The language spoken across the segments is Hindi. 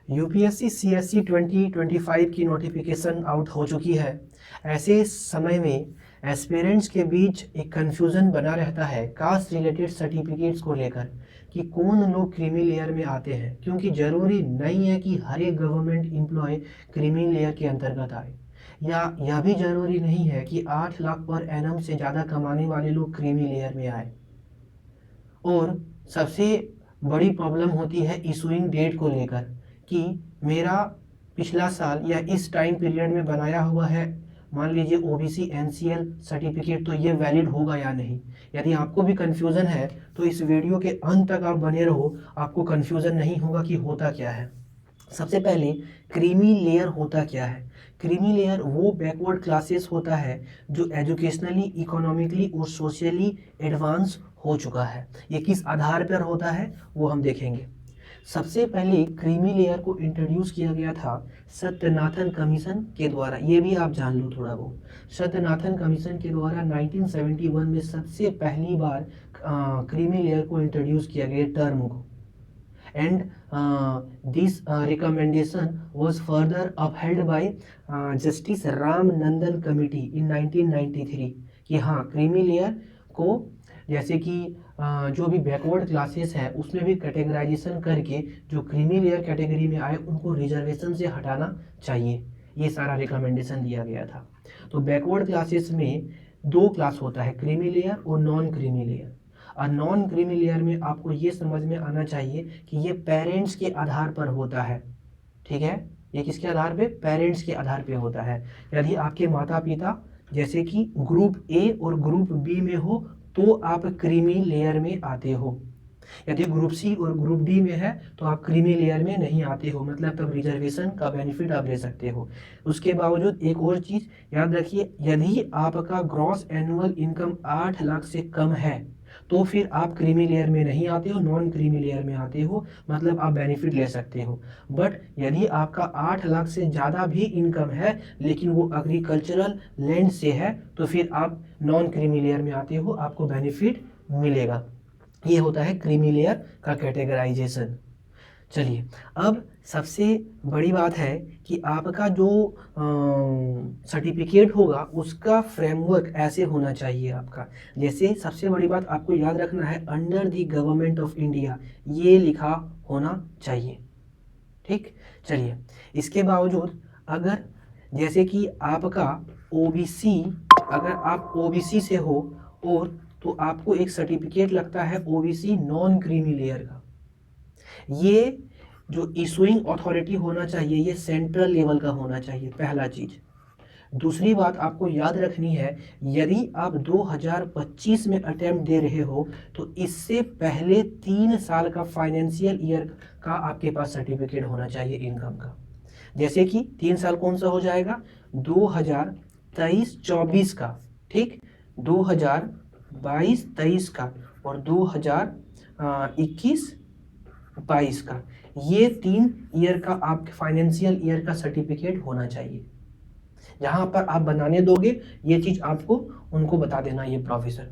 यूपीएससी सीएससी 2025 की नोटिफिकेशन आउट हो चुकी है। ऐसे समय में एस्पिरेंट्स के बीच एक कन्फ्यूज़न बना रहता है कास्ट रिलेटेड सर्टिफिकेट्स को लेकर कि कौन लोग क्रीमी लेयर में आते हैं, क्योंकि ज़रूरी नहीं है कि हर एक गवर्नमेंट एम्प्लॉय क्रीमी लेयर के अंतर्गत आए, या यह भी ज़रूरी नहीं है कि 8 लाख पर एनम से ज़्यादा कमाने वाले लोग क्रीमी लेयर में आए। और सबसे बड़ी प्रॉब्लम होती है इशूइंग डेट को लेकर कि मेरा पिछला साल या इस टाइम पीरियड में बनाया हुआ है, मान लीजिए ओबीसी एनसीएल सर्टिफिकेट, तो ये वैलिड होगा या नहीं। यदि आपको भी कन्फ्यूज़न है तो इस वीडियो के अंत तक आप बने रहो, आपको कन्फ्यूज़न नहीं होगा कि होता क्या है। सबसे पहले क्रीमी लेयर होता क्या है। क्रीमी लेयर वो बैकवर्ड क्लासेस होता है जो एजुकेशनली, इकोनॉमिकली और सोशली एडवांस हो चुका है। ये किस आधार पर होता है वो हम देखेंगे। सबसे पहले क्रीमी लेयर को इंट्रोड्यूस किया गया था सत्यनाथन कमीशन के द्वारा। ये भी आप जान लो थोड़ा बहुत। सत्यनाथन कमीशन के द्वारा 1971 में सबसे पहली बार क्रीमी लेयर को इंट्रोड्यूस किया गया टर्म को। And this recommendation was further upheld by Justice Ram Nandan Committee in 1993 कि हाँ क्रीमी लेयर को जैसे कि जो भी बैकवर्ड क्लासेस है उसमें भी कैटेगराइजेशन करके जो क्रीमी लेयर कैटेगरी में आए उनको रिजर्वेशन से हटाना चाहिए। ये सारा रिकमेंडेशन दिया गया था। तो बैकवर्ड क्लासेस में दो क्लास होता है, क्रीमी लेयर और नॉन क्रीमी लेयर। और नॉन क्रीमी लेयर में आपको ये समझ में आना चाहिए कि ये पेरेंट्स के आधार पर होता है। ठीक है, ये किसके आधार पे? पेरेंट्स के आधार पे होता है। यदि आपके माता पिता जैसे कि ग्रुप ए और ग्रुप बी में हो तो आप क्रीमी लेयर में आते हो। यदि ग्रुप सी और ग्रुप डी में है तो आप क्रीमी लेयर में नहीं आते हो, मतलब तब रिजर्वेशन का बेनिफिट आप ले सकते हो। उसके बावजूद एक और चीज़ याद रखिए, यदि आपका ग्रॉस एनुअल इनकम 8 लाख से कम है तो फिर आप क्रीमी लेयर में नहीं आते हो, नॉन क्रीमी लेयर में आते हो, मतलब आप बेनिफिट ले सकते हो। बट यदि आपका 8 लाख से ज़्यादा भी इनकम है लेकिन वो एग्रीकल्चरल लैंड से है तो फिर आप नॉन क्रीमी लेयर में आते हो, आपको बेनिफिट मिलेगा। ये होता है क्रीमी लेयर का कैटेगराइजेशन। चलिए, अब सबसे बड़ी बात है कि आपका जो सर्टिफिकेट होगा उसका फ्रेमवर्क ऐसे होना चाहिए आपका। जैसे सबसे बड़ी बात आपको याद रखना है, under the government of India ये लिखा होना चाहिए। ठीक, चलिए, इसके बावजूद अगर जैसे कि आपका ओबीसी, अगर आप ओबीसी से हो और तो आपको एक सर्टिफिकेट लगता है ओबीसी नॉन क्रीमी लेयर का। ये जो इशूइंग अथॉरिटी होना चाहिए ये सेंट्रल लेवल का होना चाहिए, पहला चीज़। दूसरी बात आपको याद रखनी है, यदि आप 2025 में अटेम्प्ट दे रहे हो तो इससे पहले 3 साल का फाइनेंशियल ईयर का आपके पास सर्टिफिकेट होना चाहिए इनकम का। जैसे कि 3 साल कौन सा हो जाएगा? 2023-24 का, ठीक, 2022-23 का और 2021-22 का। ये 3 ईयर का आपके फाइनेंशियल ईयर का सर्टिफिकेट होना चाहिए। जहां पर आप बनाने दोगे ये चीज आपको उनको बता देना, ये प्रोविजन।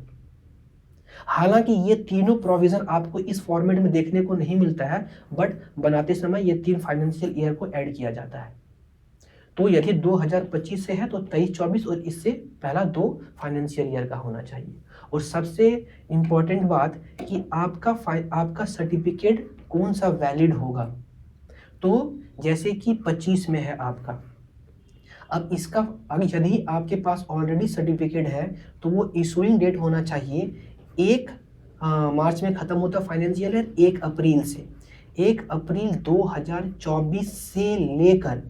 हालांकि ये तीनों प्रोविजन आपको इस फॉर्मेट में देखने को नहीं मिलता है, बट बनाते समय ये 3 फाइनेंशियल ईयर को ऐड किया जाता है। तो यदि 2025 से है तो 23-24 और इससे पहला 2 फाइनेंशियल ईयर का होना चाहिए। और सबसे इम्पोर्टेंट बात कि आपका सर्टिफिकेट कौन सा वैलिड होगा। तो जैसे कि 25 में है आपका, अब इसका अगर यदि आपके पास ऑलरेडी सर्टिफिकेट है तो वो इशूइंग डेट होना चाहिए 1 मार्च में ख़त्म होता फाइनेंशियल ईयर, 1 अप्रैल से 1 अप्रैल 2024 से लेकर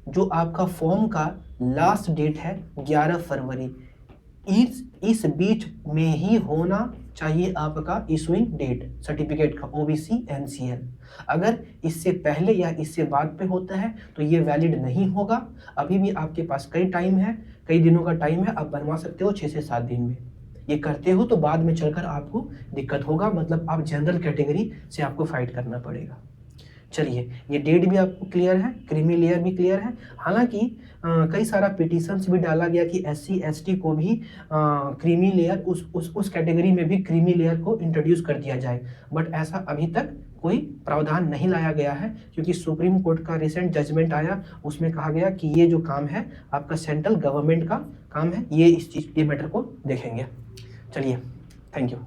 जो आपका फॉर्म का लास्ट डेट है 11 फरवरी, इस बीच में ही होना चाहिए आपका इशूइंग डेट सर्टिफिकेट का ओबीसी एनसीएल। अगर इससे पहले या इससे बाद पे होता है तो ये वैलिड नहीं होगा। अभी भी आपके पास कई दिनों का टाइम है, आप बनवा सकते हो 6 से 7 दिन में। ये करते हो तो बाद में चलकर आपको दिक्कत होगा, मतलब आप जनरल कैटेगरी से आपको फाइट करना पड़ेगा। चलिए, ये डेट भी आपको क्लियर है, क्रीमी लेयर भी क्लियर है। हालांकि कई सारा पिटिशंस भी डाला गया कि SC ST को भी क्रीमी लेयर उस कैटेगरी में भी क्रीमी लेयर को इंट्रोड्यूस कर दिया जाए, बट ऐसा अभी तक कोई प्रावधान नहीं लाया गया है, क्योंकि सुप्रीम कोर्ट का रिसेंट जजमेंट आया, उसमें कहा गया कि ये जो काम है आपका सेंट्रल गवर्नमेंट का काम है, ये इस चीज़ के मैटर को देखेंगे। चलिए, थैंक यू।